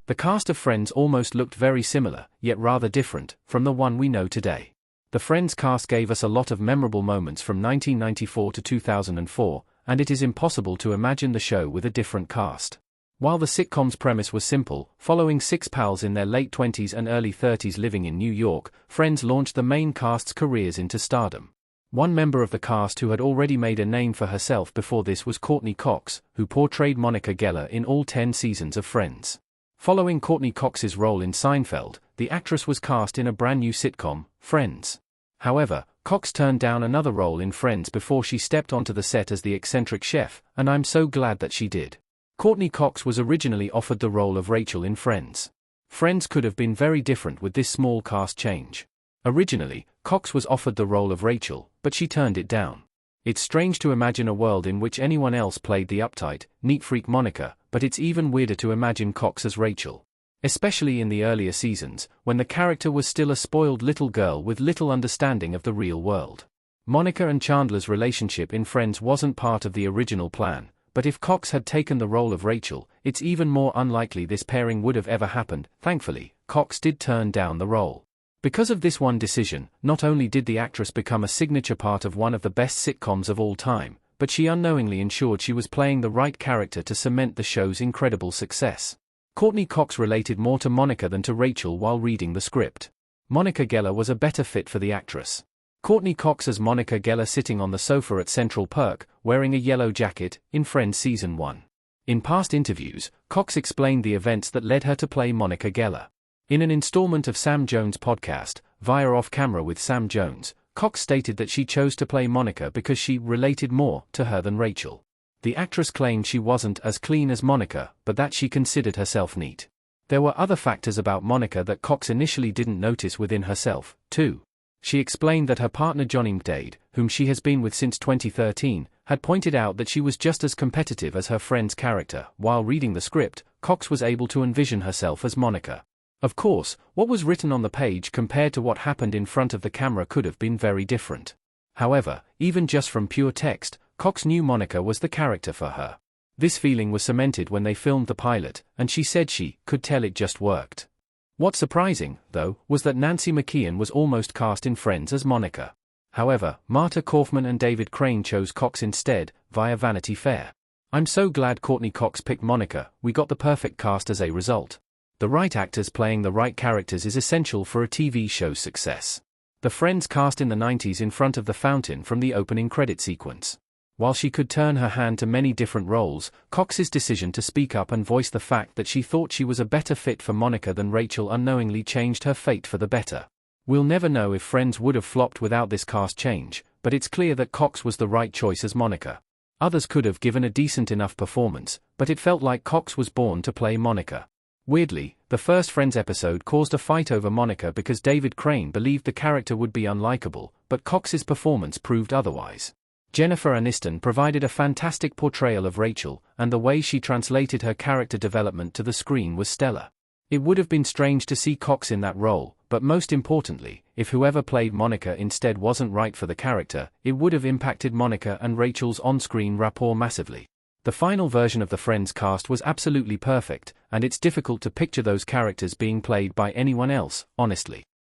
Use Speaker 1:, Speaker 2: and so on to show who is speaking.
Speaker 1: The cast of Friends almost looked very similar, yet rather different, from the one we know today. The Friends cast gave us a lot of memorable moments from 1994 to 2004, and it is impossible to imagine the show with a different cast. While the sitcom's premise was simple, following six pals in their late 20s and early 30s living in New York, Friends launched the main cast's careers into stardom. One member of the cast who had already made a name for herself before this was Courteney Cox, who portrayed Monica Geller in all 10 seasons of Friends. Following Courteney Cox's role in Seinfeld, the actress was cast in a brand new sitcom, Friends. However, Cox turned down another role in Friends before she stepped onto the set as the eccentric chef, and I'm so glad that she did. Courteney Cox was originally offered the role of Rachel in Friends. Friends could have been very different with this small cast change. Originally, Cox was offered the role of Rachel, but she turned it down. It's strange to imagine a world in which anyone else played the uptight, neat freak Monica, but it's even weirder to imagine Cox as Rachel. Especially in the earlier seasons, when the character was still a spoiled little girl with little understanding of the real world. Monica and Chandler's relationship in Friends wasn't part of the original plan, but if Cox had taken the role of Rachel, it's even more unlikely this pairing would have ever happened. Thankfully, Cox did turn down the role. Because of this one decision, not only did the actress become a signature part of one of the best sitcoms of all time, but she unknowingly ensured she was playing the right character to cement the show's incredible success. Courteney Cox related more to Monica than to Rachel while reading the script. Monica Geller was a better fit for the actress. Courteney Cox as Monica Geller sitting on the sofa at Central Perk, wearing a yellow jacket, in Friends Season 1. In past interviews, Cox explained the events that led her to play Monica Geller. In an installment of Sam Jones' podcast, via Off Camera with Sam Jones, Cox stated that she chose to play Monica because she related more to her than Rachel. The actress claimed she wasn't as clean as Monica, but that she considered herself neat. There were other factors about Monica that Cox initially didn't notice within herself, too. She explained that her partner Johnny Mcdade, whom she has been with since 2013, had pointed out that she was just as competitive as her friend's character. While reading the script, Cox was able to envision herself as Monica. Of course, what was written on the page compared to what happened in front of the camera could have been very different. However, even just from pure text, Cox knew Monica was the character for her. This feeling was cemented when they filmed the pilot, and she said she could tell it just worked. What's surprising, though, was that Nancy McKeon was almost cast in Friends as Monica. However, Marta Kauffman and David Crane chose Cox instead, via Vanity Fair. I'm so glad Courteney Cox picked Monica. We got the perfect cast as a result. The right actors playing the right characters is essential for a TV show's success. The Friends cast in the 90s in front of the fountain from the opening credit sequence. While she could turn her hand to many different roles, Cox's decision to speak up and voice the fact that she thought she was a better fit for Monica than Rachel unknowingly changed her fate for the better. We'll never know if Friends would have flopped without this cast change, but it's clear that Cox was the right choice as Monica. Others could have given a decent enough performance, but it felt like Cox was born to play Monica. Weirdly, the first Friends episode caused a fight over Monica because David Crane believed the character would be unlikable, but Cox's performance proved otherwise. Jennifer Aniston provided a fantastic portrayal of Rachel, and the way she translated her character development to the screen was stellar. It would have been strange to see Cox in that role, but most importantly, if whoever played Monica instead wasn't right for the character, it would have impacted Monica and Rachel's on-screen rapport massively. The final version of the Friends cast was absolutely perfect, and it's difficult to picture those characters being played by anyone else, honestly.